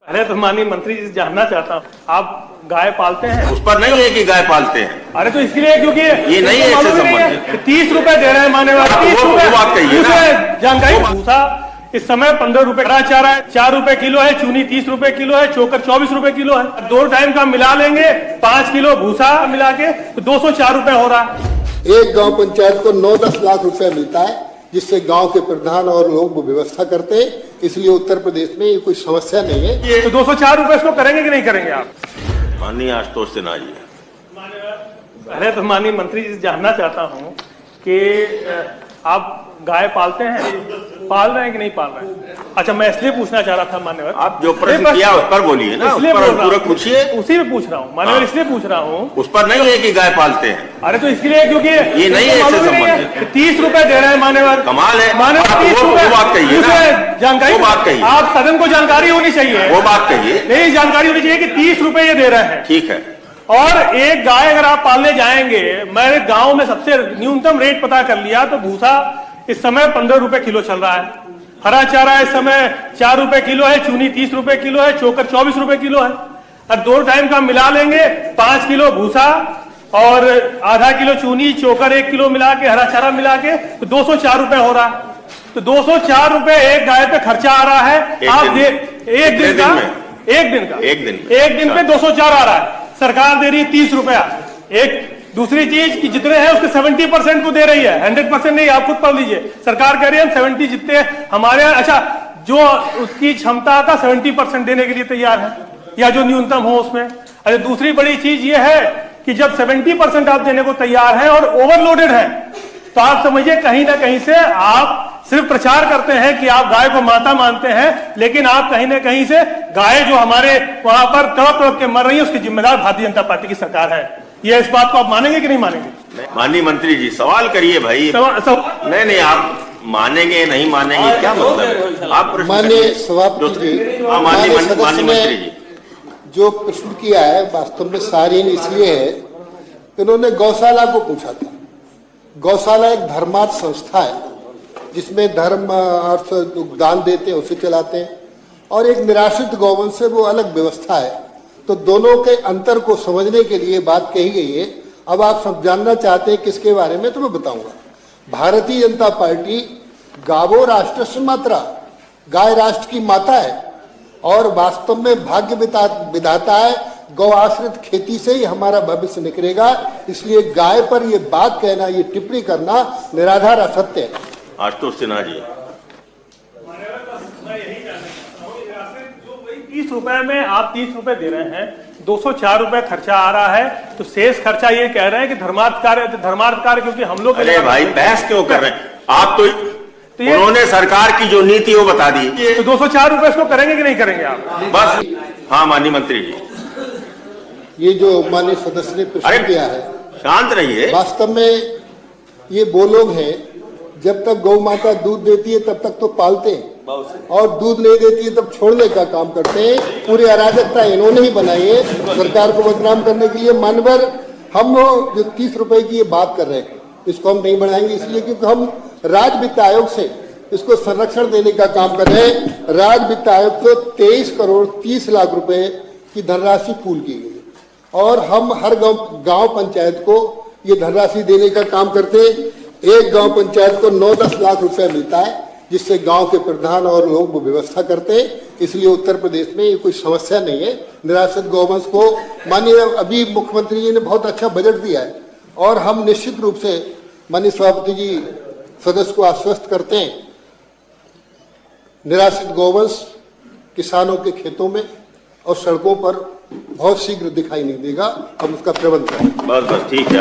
अरे तो माननीय मंत्री जी जानना चाहता हूँ, आप गाय पालते हैं? उस पर नहीं है कि गाय पालते हैं। अरे तो इसलिए क्योंकि ये नहीं है इससे संबंधित। 30 रुपए दे रहे हैं मान्यवर, 30 वो रुपए बात कहिए ना। जानकारी। भूसा इस समय 15 रुपए, हरा चारा है 4 रुपए किलो है, चूनी 30 रुपए किलो है, चोकर 24 रुपए किलो है। 2 टाइम का मिला लेंगे, 5 किलो भूसा मिला के तो 204 रुपए हो रहा है। एक गांव पंचायत को 9-10 लाख रुपए मिलता है, जिससे गांव के प्रधान और लोग व्यवस्था करते हैं। इसलिए उत्तर प्रदेश में ये कोई समस्या नहीं है। तो 204 रुपए इसको करेंगे कि नहीं करेंगे आप? माननीय आशुतोष सिन्हा जी। अरे तो माननीय मंत्री जी जानना चाहता हूँ कि आप गाय पालते हैं, पाल रहे हैं कि नहीं पाल रहे हैं? अच्छा, मैं इसलिए पूछना चाह रहा था मान्यवर, आप जो प्रश्न किया उस पर बोलिए ना, उस पर पूरा पूछिए। उसी में पूछ रहा हूँ मान्यवर, इसलिए पूछ रहा हूँ। उस पर नहीं है कि गाय पालते हैं। अरे तो इसलिए क्योंकि ये नहीं है इससे संबंधित। 30 रुपए दे रहे हैं मान्यवर, कमाल है। मान्यवर 30 वो रुपए। बात कहिए ना, जानकारी, वो बात कहिए। आप सदन को जानकारी होनी चाहिए, वो बात कहिए। नहीं, जानकारी होनी चाहिए कि 30 रुपए ये दे रहे हैं। ठीक है। और एक गाय अगर आप पालने जाएंगे, मैंने गांव में सबसे न्यूनतम रेट पता कर लिया तो भूसा इस समय 15 रुपए किलो चल रहा है, हरा चारा इस समय 4 रुपए किलो है, चूनी 30 रुपए किलो है, चोकर 24 रुपए किलो है। और 2 टाइम का मिला लेंगे, 5 किलो भूसा और आधा किलो चूनी, चोकर 1 किलो मिला के, हरा चारा मिला के तो 204 रुपए हो रहा है। तो 204 रुपए एक गाय पे खर्चा आ रहा है। आप एक दिन पे 204 आ रहा है, सरकार दे रही है 30 रुपया। एक दूसरी चीज कि जितने हैं उसके 70% को दे रही है, 100% नहीं। आप खुद पढ़ लीजिए, सरकार कह रही है हम 70 जितने हमारे, अच्छा जो उसकी क्षमता का 70% देने के लिए तैयार है, या जो न्यूनतम हो उसमें। अरे दूसरी बड़ी चीज ये है कि जब 70% आप देने को तैयार है और ओवरलोडेड है, तो आप समझिए कहीं ना कहीं से आप सिर्फ प्रचार करते हैं कि आप गाय को माता मानते हैं, लेकिन आप कहीं ना कहीं से गाय जो हमारे वहां पर तड़प तड़प के मर रही है उसकी जिम्मेदार भारतीय जनता पार्टी की सरकार है। ये इस बात को आप मानेंगे कि नहीं मानेंगे? माननीय मंत्री जी सवाल करिए भाई। नहीं, आप मानेंगे नहीं मानेंगे क्या मतलब है? आप माननीय सभापति जी, माननीय मंत्री जी जो प्रश्न किया है वास्तव में सारीन इसलिए है, इन्होंने गौशाला को पूछा था। गौशाला एक धर्मार्थ संस्था है, जिसमें धर्म अर्थ दान देते हैं, उसे चलाते हैं, और एक निराश्रित गौवंश से वो अलग व्यवस्था है। तो दोनों के अंतर को समझने के लिए बात कही गई है। अब आप सब जानना चाहते हैं किसके बारे में, तो मैं बताऊंगा। भारतीय जनता पार्टी गावो राष्ट्र मात्रा, गाय राष्ट्र की माता है और वास्तव में भाग्य विधाता है। गौ आश्रित खेती से ही हमारा भविष्य निकलेगा। इसलिए गाय पर ये बात कहना, ये टिप्पणी करना निराधार असत्य है। आशुतोष सिन्हा जी, 30 रुपए में आप 30 रुपए दे रहे हैं, 204 रुपए खर्चा आ रहा है, तो शेष खर्चा ये कह रहे हैं कि धर्मार्थ कार्य क्योंकि हम लोग। अरे भाई बहस क्यों कर रहे हैं आप? तो उन्होंने सरकार की जो नीति वो बता दी। तो 204 रुपए इसको करेंगे कि नहीं करेंगे आप? बस। हाँ माननीय मंत्री जी, ये जो माननीय सदस्य ने प्रश्न किया है, शांत रहिए। वास्तव में ये वो लोग हैं, जब तक गौ माता दूध देती है तब तक तो पालते हैं, और दूध नहीं देती है तब छोड़ने का काम करते हैं। पूरी अराजकता इन्होंने ही बनाई है सरकार को बदनाम करने के लिए। मानवर हम जो 30 रुपए की ये बात कर रहे हैं, इसको हम नहीं बढ़ाएंगे, इसलिए क्योंकि हम राज्य वित्त आयोग से इसको संरक्षण देने का काम कर रहे हैं। राज्य वित्त आयोग से 23 करोड़ 30 लाख रुपए की धनराशि पूल की गई, और हम हर गांव पंचायत को ये धनराशि देने का काम करते हैं। एक गांव पंचायत को 9-10 लाख रुपए मिलता है, जिससे गांव के प्रधान और लोग व्यवस्था करते हैं। इसलिए उत्तर प्रदेश में ये कोई समस्या नहीं है। निराश्रित गौवंश को माननीय अभी मुख्यमंत्री जी ने बहुत अच्छा बजट दिया है, और हम निश्चित रूप से माननीय सभापति जी सदस्य को आश्वस्त करते हैं, निराश्रित गौवंश किसानों के खेतों में और सड़कों पर बहुत शीघ्र दिखाई नहीं देगा। हम उसका प्रबंध करेंगे। बस ठीक है।